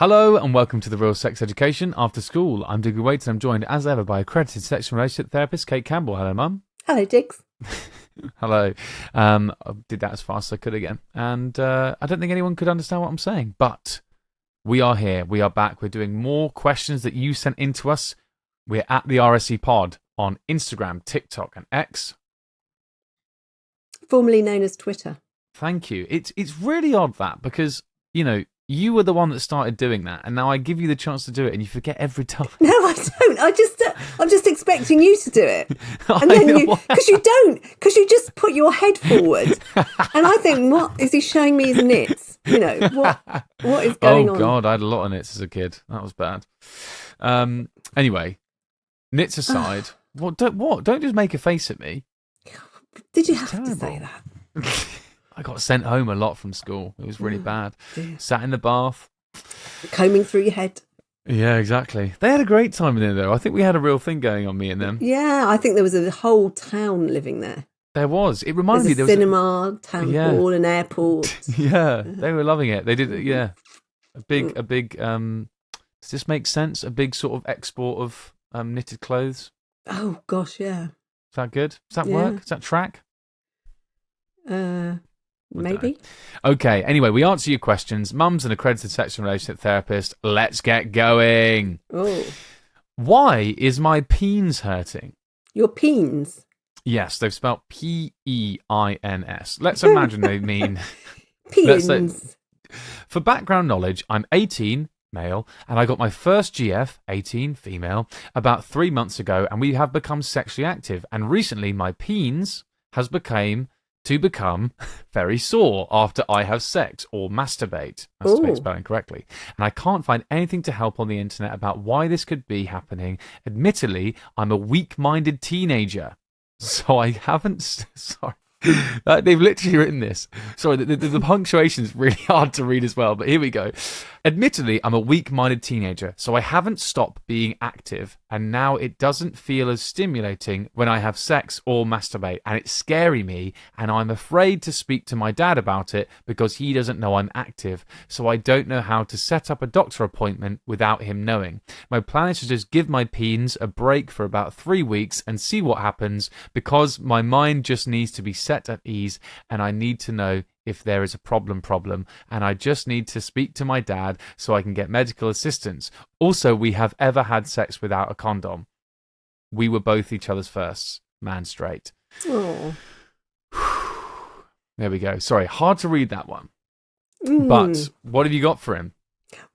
Hello and welcome to the Real Sex Education After School. I'm Diggory Waits and I'm joined as ever by accredited sex and relationship therapist Cate Campbell. Hello, Mum. Hello, Diggs. Hello. I did that as fast as I could again. And I don't think anyone could understand what I'm saying. But we are here. We are back. We're doing more questions that you sent in to us. We're at the RSC Pod on Instagram, TikTok and X. Formerly known as Twitter. Thank you. It's really odd that because, you know, you were the one that started doing that, and now I give you the chance to do it, and you forget every time. No, I don't. I'm just expecting you to do it, and then because you just put your head forward, and I think, what is he showing me his nits? You know what is going on? Oh God, I had a lot of nits as a kid. That was bad. Anyway, nits aside, don't just make a face at me. Did you have to say that? I got sent home a lot from school. It was really bad. Sat in the bath. Combing through your head. Yeah, exactly. They had a great time in there, though. I think we had a real thing going on, me and them. Yeah, I think there was a whole town living there. There was. It reminded me. There was a cinema, town hall, an airport. Yeah, they were loving it. They did. Yeah, a big. Does this make sense? A big sort of export of knitted clothes. Oh gosh, yeah. Is that good? Does that work? Does that track? Maybe. Okay, anyway, we answer your questions. Mum's an accredited sex and relationship therapist. Let's get going. Oh. Why is my peens hurting? Your peens? Yes, they've spelled P-E-I-N-S. Let's imagine they mean... Peens. For background knowledge, I'm 18, male, and I got my first GF, 18, female, about 3 months ago, and we have become sexually active. And recently, my peens has become very sore after I have sex or masturbate. Masturbate spelling correctly. And I can't find anything to help on the internet about why this could be happening. Admittedly, I'm a weak-minded teenager. So I haven't... Sorry. They've literally written this. Sorry, the punctuation is really hard to read as well, but here we go. Admittedly, I'm a weak-minded teenager, so I haven't stopped being active, and now it doesn't feel as stimulating when I have sex or masturbate, and it's scary me, and I'm afraid to speak to my dad about it because he doesn't know I'm active, so I don't know how to set up a doctor appointment without him knowing. My plan is to just give my peens a break for about 3 weeks and see what happens, because my mind just needs to be set at ease, and I need to know if there is a problem, and I just need to speak to my dad so I can get medical assistance. Also, we have ever had sex without a condom. We were both each other's firsts. Man straight. Oh. There we go. Sorry, hard to read that one. But what have you got for him?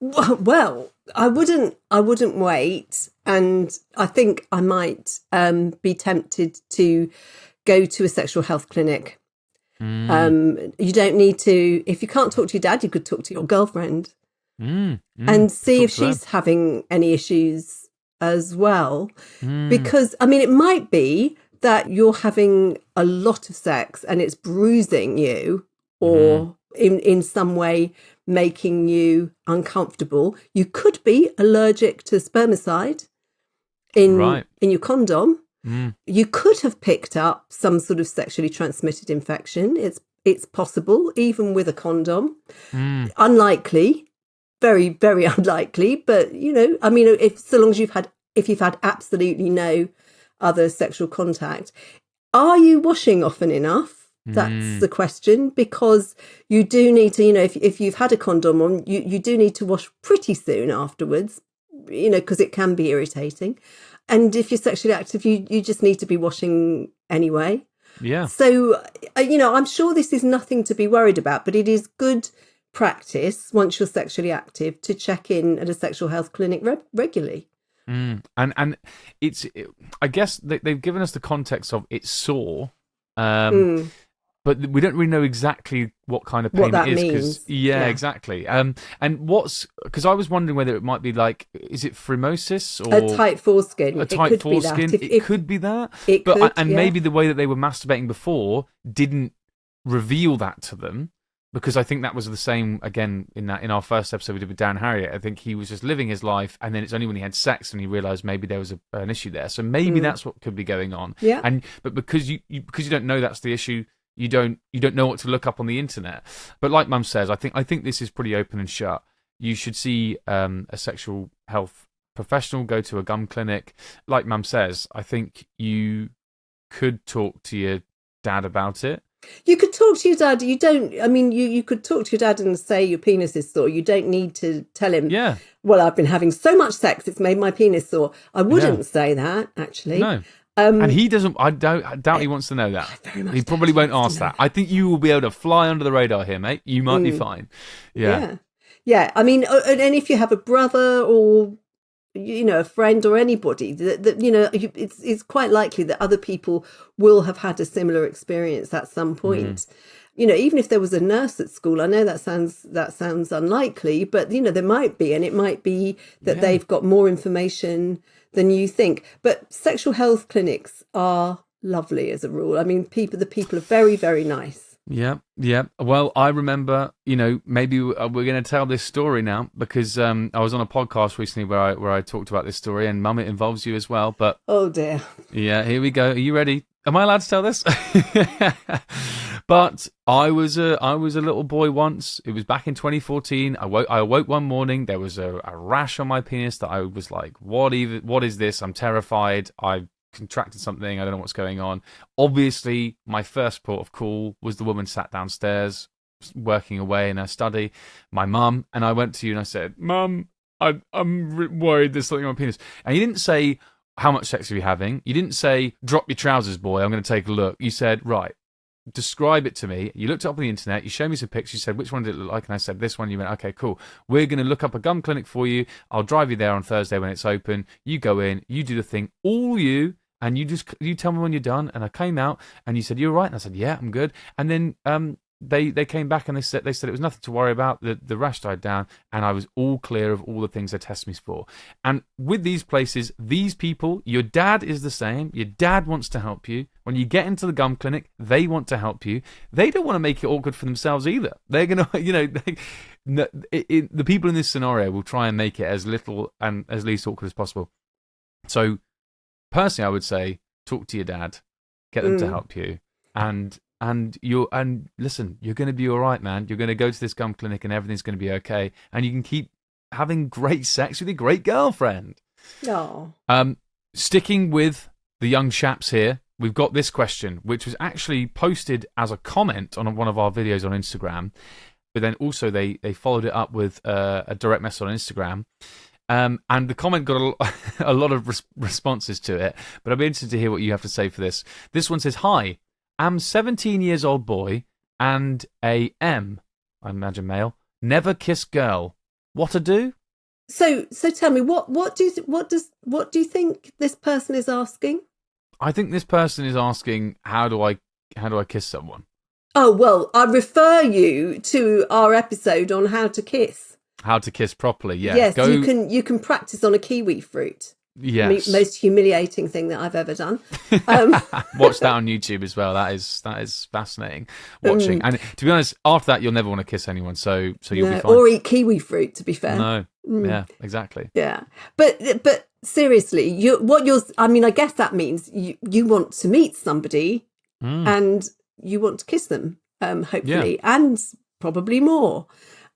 Well, I wouldn't wait, and I think I might be tempted to go to a sexual health clinic. You don't need to, if you can't talk to your dad, you could talk to your girlfriend and see if she's having any issues as well. Because, I mean, it might be that you're having a lot of sex and it's bruising you or in some way making you uncomfortable. You could be allergic to spermicide in your condom. You could have picked up some sort of sexually transmitted infection. It's possible, even with a condom. Unlikely, very, very unlikely. But you know, I mean, so long as if you've had absolutely no other sexual contact, are you washing often enough? That's the question, because you do need to. You know, if you've had a condom on, you do need to wash pretty soon afterwards. You know, because it can be irritating. And if you're sexually active, you just need to be washing anyway. Yeah. So, you know, I'm sure this is nothing to be worried about, but it is good practice once you're sexually active to check in at a sexual health clinic regularly. And I guess they've given us the context of it's sore. But we don't really know exactly what kind of pain it is. Means. Yeah, exactly. And because I was wondering whether it might be like, is it phimosis or a tight foreskin? A tight foreskin. It could be that. Maybe the way that they were masturbating before didn't reveal that to them, because I think that was the same again in our first episode we did with Dan Harriott. I think he was just living his life, and then it's only when he had sex and he realised maybe there was an issue there. So maybe that's what could be going on. Yeah. But because you don't know that's the issue. You don't know what to look up on the internet. But like Mum says, I think this is pretty open and shut. you should see a sexual health professional, go to a gum clinic. Like Mum says, I think you could talk to your dad about it. You could talk to your dad. You don't. I mean, you could talk to your dad and say your penis is sore. You don't need to tell him. Yeah. Well, I've been having so much sex; it's made my penis sore. I wouldn't say that, actually. No. And he doesn't. I doubt he wants to know that. Very much He probably won't ask that. I think you will be able to fly under the radar here, mate. You might be fine. Yeah. I mean, and if you have a brother or a friend or anybody, that it's quite likely that other people will have had a similar experience at some point. Even if there was a nurse at school, I know that sounds unlikely, but there might be, and it might be that they've got more information than you think. But sexual health clinics are lovely as a rule. I mean, the people are very, very nice. Yeah. Well, I remember, maybe we're going to tell this story now because I was on a podcast recently where I talked about this story, and Mum, it involves you as well. But oh dear. Yeah, here we go. Are you ready? Am I allowed to tell this? But I was a little boy once. It was back in 2014. I awoke one morning. There was a rash on my penis that I was like, what is this? I'm terrified. I contracted something. I don't know what's going on. Obviously, my first port of call was the woman sat downstairs working away in her study, my mum, and I went to you and I said, Mum, I'm worried there's something on my penis. And you didn't say, how much sex are you having? You didn't say, drop your trousers, boy, I'm going to take a look. You said, right, describe it to me. You looked it up on the internet, you showed me some pictures, you said, which one did it look like? And I said, this one. You went, okay, cool. We're going to look up a gum clinic for you. I'll drive you there on Thursday when it's open. You go in, you do the thing, all you, and you tell me when you're done. And I came out and you said, you're right. And I said, yeah, I'm good. And then they came back and they said it was nothing to worry about. The rash died down and I was all clear of all the things they tested me for. And with these places, these people, your dad is the same. Your dad wants to help you. When you get into the gum clinic, they want to help you. They don't want to make it awkward for themselves either. They're going to, the people in this scenario will try and make it as little and as least awkward as possible. So personally, I would say, talk to your dad, get them to help you. And listen, you're going to be all right, man. You're going to go to this gum clinic and everything's going to be okay. And you can keep having great sex with your great girlfriend. No. Sticking with the young chaps here, we've got this question, which was actually posted as a comment on one of our videos on Instagram. But then also they followed it up with a direct message on Instagram. And the comment got a lot of responses to it. But I'd be interested to hear what you have to say for this. This one says, hi. I'm 17 years old boy and I imagine male, never kiss girl. What to do? So tell me, what do you think this person is asking? I think this person is asking, how do I kiss someone? Oh, well, I refer you to our episode on how to kiss. How to kiss properly, yeah. Yes, you can practice on a kiwi fruit. Yes. Most humiliating thing that I've ever done. Watch that on YouTube as well. That is fascinating watching. And to be honest, after that, you'll never want to kiss anyone. So you'll be fine. Or eat kiwi fruit, to be fair. No. Yeah, exactly. Yeah. But seriously, I guess that means you want to meet somebody and you want to kiss them, hopefully, and probably more.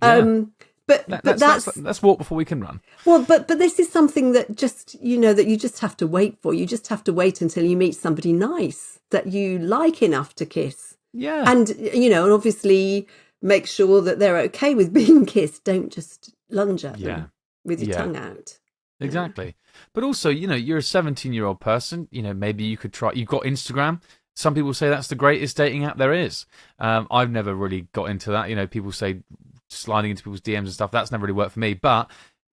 Yeah. But let's walk before we can run. Well, but this is something that that you just have to wait for. You just have to wait until you meet somebody nice that you like enough to kiss. Yeah. And, and obviously make sure that they're okay with being kissed. Don't just lunge at them with your tongue out. Exactly. But also, you're a 17-year-old person. Maybe you could try. You've got Instagram. Some people say that's the greatest dating app there is. I've never really got into that. People say sliding into people's DMs and stuff, that's never really worked for me. But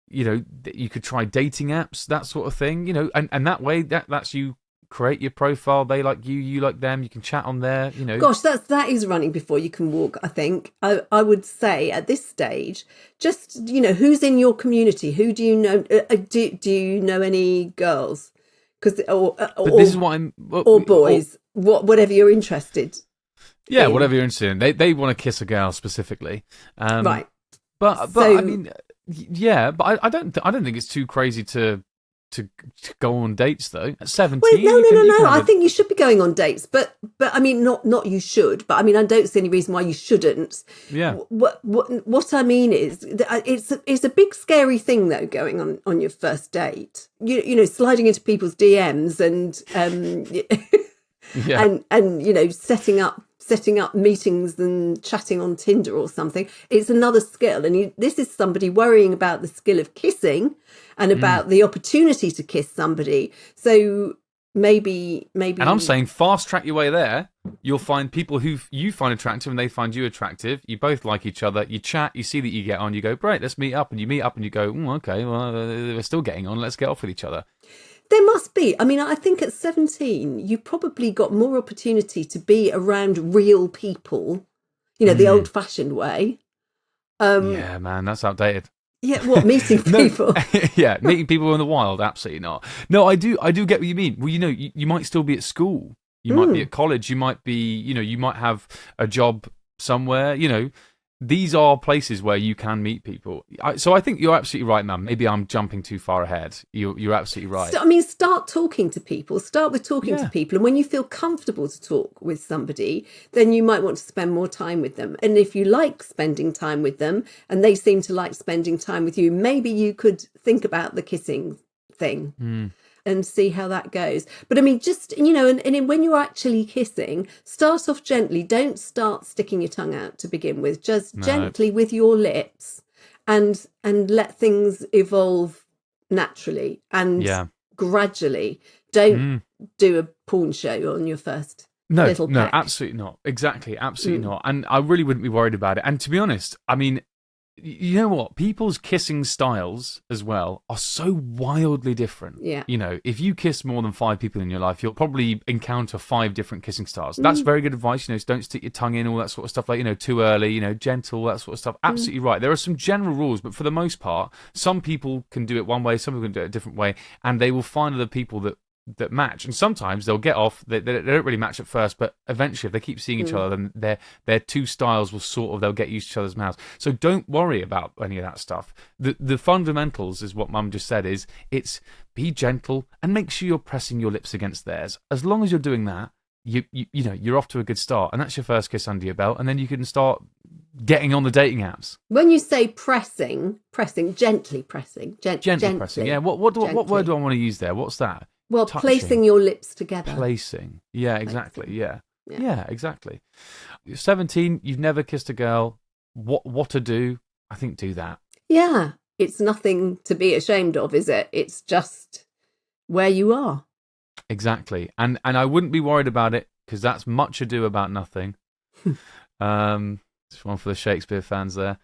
you could try dating apps, that sort of thing. And that way, that's you create your profile. They like you, you like them. You can chat on there. Gosh, that is running before you can walk. I think I would say at this stage, just who's in your community. Who do you know? Do you know any girls? Because this is what I'm or boys, whatever you're interested. Yeah, whatever you're interested in. They want to kiss a girl specifically, right? But I mean, yeah. But I don't think it's too crazy to to go on dates though. At 17, Well, no, you can no. have I think you should be going on dates, but I mean, not you should. But I mean, I don't see any reason why you shouldn't. Yeah. What I mean is, it's a big scary thing though, going on your first date. You know, sliding into people's DMs and Yeah. and you know, setting up meetings and chatting on Tinder or something. It's another skill, and this is somebody worrying about the skill of kissing and about the opportunity to kiss somebody. So maybe. And I'm saying fast track your way there. You'll find people who you find attractive and they find you attractive. You both like each other. You chat. You see that you get on. You go, great, let's meet up. And you meet up and you go, okay, well, we're still getting on. Let's get off with each other. There must be. I mean, I think at 17, you probably got more opportunity to be around real people, you know, the old-fashioned way. Yeah, man, that's outdated. Yeah, what, meeting people? Yeah, meeting people in the wild, absolutely not. No, I do get what you mean. Well, you know, you might still be at school. You might be at college. You might be, you know, you might have a job somewhere, you know. These are places where you can meet people. So I think you're absolutely right, man. Maybe I'm jumping too far ahead. You're absolutely right. So, I mean, start talking to people. Start with talking to people. And when you feel comfortable to talk with somebody, then you might want to spend more time with them. And if you like spending time with them and they seem to like spending time with you, maybe you could think about the kissing thing. And see how that goes. But I mean, just, you know, and when you're actually kissing, start off gently. Don't start sticking your tongue out to begin with. Just gently with your lips and let things evolve naturally and gradually. Don't do a porn show on your first little peck. Absolutely not. Exactly, absolutely not. And I really wouldn't be worried about it. And to be honest, I mean, you know what? People's kissing styles as well are so wildly different. Yeah. You know, if you kiss more than 5 people in your life, you'll probably encounter 5 different kissing styles. That's very good advice. You know, don't stick your tongue in, all that sort of stuff. Like, you know, too early, you know, gentle, that sort of stuff. Absolutely right. There are some general rules, but for the most part, some people can do it one way, some people can do it a different way, and they will find other people that match. And sometimes they'll get off, they don't really match at first, but eventually if they keep seeing each other, then their two styles will they'll get used to each other's mouths. So don't worry about any of that stuff. The fundamentals is what Mum just said, is it's be gentle and make sure you're pressing your lips against theirs. As long as you're doing that, you know, you're off to a good start, and that's your first kiss under your belt, and then you can start getting on the dating apps. When you say pressing, gently pressing. Gently pressing, yeah. What word do I want to use there? What's that? Well, Touching. Placing your lips together. Placing. Yeah, exactly. Yeah, exactly. You're 17, you've never kissed a girl. What to do? I think do that. Yeah. It's nothing to be ashamed of, is it? It's just where you are. Exactly. And I wouldn't be worried about it, because that's much ado about nothing. Just one for the Shakespeare fans there.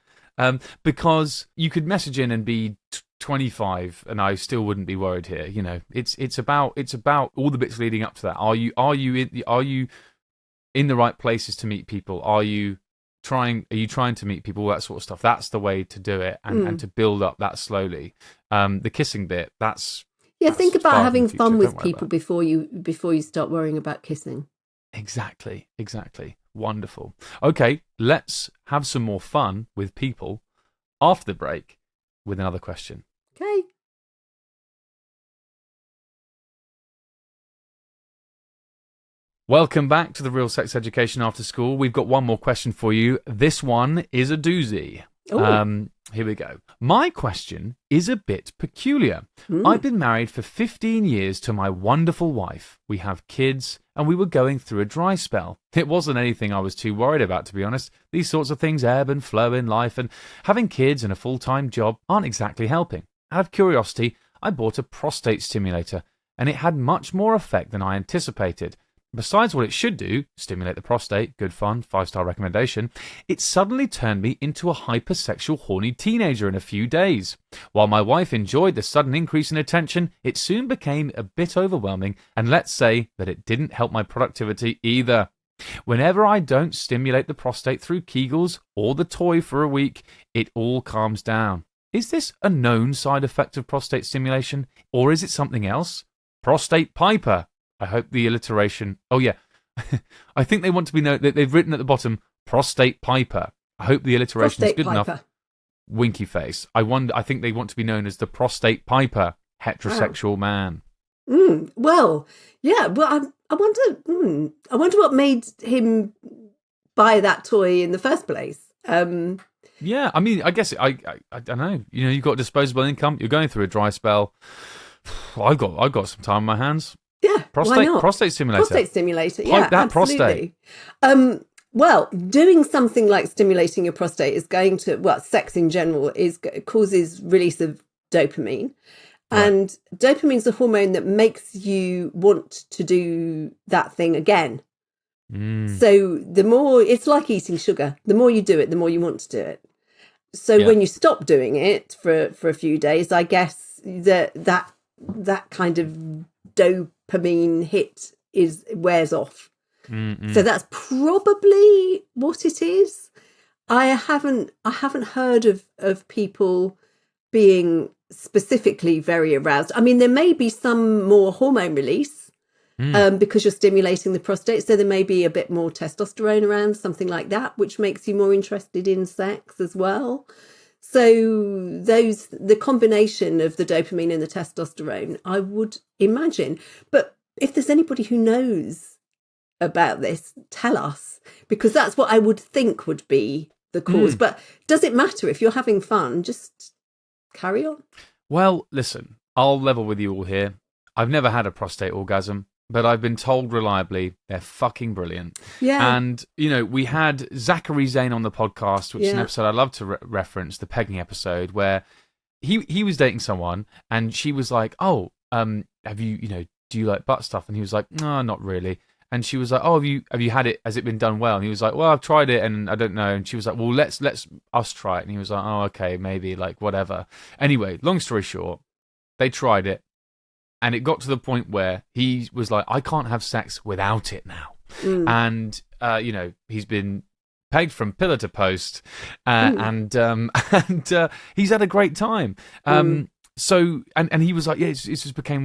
Because you could message in and be 25 and I still wouldn't be worried here. You know, it's about all the bits leading up to that. Are you in the right places to meet people? Are you trying to meet people? All that sort of stuff. That's the way to do it, and to build up that slowly. The kissing bit, that's think about having fun with people before you start worrying about kissing. Exactly. Wonderful. Okay, let's have some more fun with people after the break with another question. Okay. Welcome back to the Real Sex Education After School. We've got one more question for you. This one is a doozy. Here we go. My question is a bit peculiar. I've been married for 15 years to my wonderful wife. We have kids, and we were going through a dry spell. It wasn't anything I was too worried about, to be honest. These sorts of things ebb and flow in life, and having kids and a full-time job aren't exactly helping. Out of curiosity, I bought a prostate stimulator, and it had much more effect than I anticipated. Besides what it should do, stimulate the prostate, good fun, 5-star recommendation, it suddenly turned me into a hypersexual horny teenager in a few days. While my wife enjoyed the sudden increase in attention, it soon became a bit overwhelming, and let's say that it didn't help my productivity either. Whenever I don't stimulate the prostate through Kegels or the toy for a week, it all calms down. Is this a known side effect of prostate stimulation, or is it something else? Prostate Piper. I hope the alliteration... Oh, yeah. I think they want to be known... They've written at the bottom, Prostate Piper. I hope the alliteration is good enough. Winky face. I think they want to be known as the Prostate Piper. heterosexual man. Well, yeah. Well, I wonder what made him buy that toy in the first place. Yeah, I mean, I guess I don't know. You know, you've got disposable income. You're going through a dry spell. I've got some time on my hands. Yeah, why not? Prostate stimulator. Prostate stimulator. Pipe Yeah, that absolutely. prostate. Well, doing something like stimulating your prostate is going to, well, sex in general causes release of dopamine. Right. And dopamine is a hormone that makes you want to do that thing again. So the more, it's like eating sugar. The more you do it, the more you want to do it. So when you stop doing it for a few days, I guess that kind of dopamine hit wears off. So that's probably what it is. I haven't heard of people being specifically very aroused. I mean, there may be some more hormone release because you're stimulating the prostate, so there may be a bit more testosterone around, something like that, which makes you more interested in sex as well. So the combination of the dopamine and the testosterone, I would imagine. But if there's anybody who knows about this, tell us, because that's what I would think would be the cause. But does it matter if you're having fun? Just carry on. Well, listen, I'll level with you all here. I've never had a prostate orgasm, but I've been told reliably they're fucking brilliant. Yeah. And, you know, we had Zachary Zane on the podcast, which is an episode I love to reference, the pegging episode, where he was dating someone and she was like, oh, have you, do you like butt stuff? And he was like, no, not really. And she was like, oh, have you had it? Has it been done well? And he was like, well, I've tried it and I don't know. And she was like, well, let's us try it. And he was like, oh, okay, maybe, like, whatever. Anyway, long story short, they tried it. And it got to the point where he was like, I can't have sex without it now. And, he's been pegged from pillar to post. And he's had a great time. So, and he was like, yeah, it just became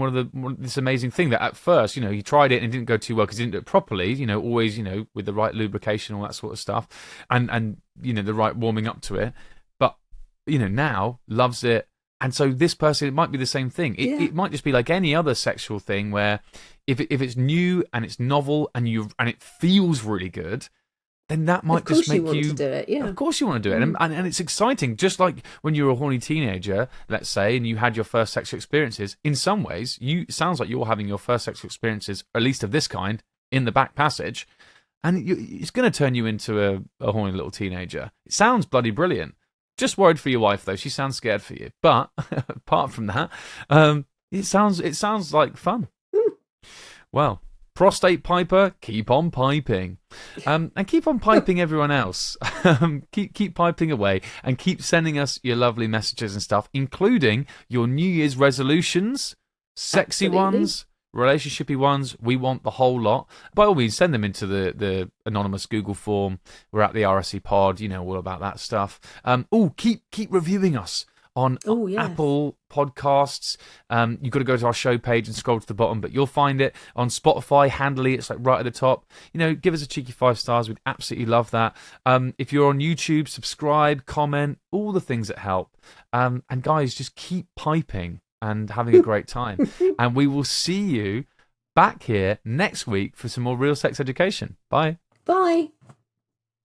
this amazing thing that at first, he tried it and it didn't go too well because he didn't do it properly, always, with the right lubrication, all that sort of stuff. And the right warming up to it. But, now loves it. And so this person, it might be the same thing. It might just be like any other sexual thing where if it's new and it's novel and it feels really good, then that might just make you want to do it. Yeah, of course you want to do it, and it's exciting. Just like when you were a horny teenager, let's say, and you had your first sexual experiences. In some ways, it sounds like you're having your first sexual experiences, at least of this kind, in the back passage, and it's going to turn you into a horny little teenager. It sounds bloody brilliant. Just worried for your wife, though. She sounds scared for you. But apart from that, it sounds like fun. Well, prostate piper, keep on piping, and keep on piping everyone else. Keep piping away, and keep sending us your lovely messages and stuff, including your New Year's resolutions, sexy ones, relationship-y ones. We want the whole lot. By all means, send them into the anonymous Google form. We're at the RSC pod, all about that stuff. Keep reviewing us on Apple Podcasts. You've got to go to our show page and scroll to the bottom, but you'll find it on Spotify. Handily, it's like right at the top. Give us a cheeky 5 stars. We'd absolutely love that. If you're on YouTube, subscribe, comment, all the things that help. And guys, just keep piping and having a great time. And we will see you back here next week for some more real sex education. Bye. Bye.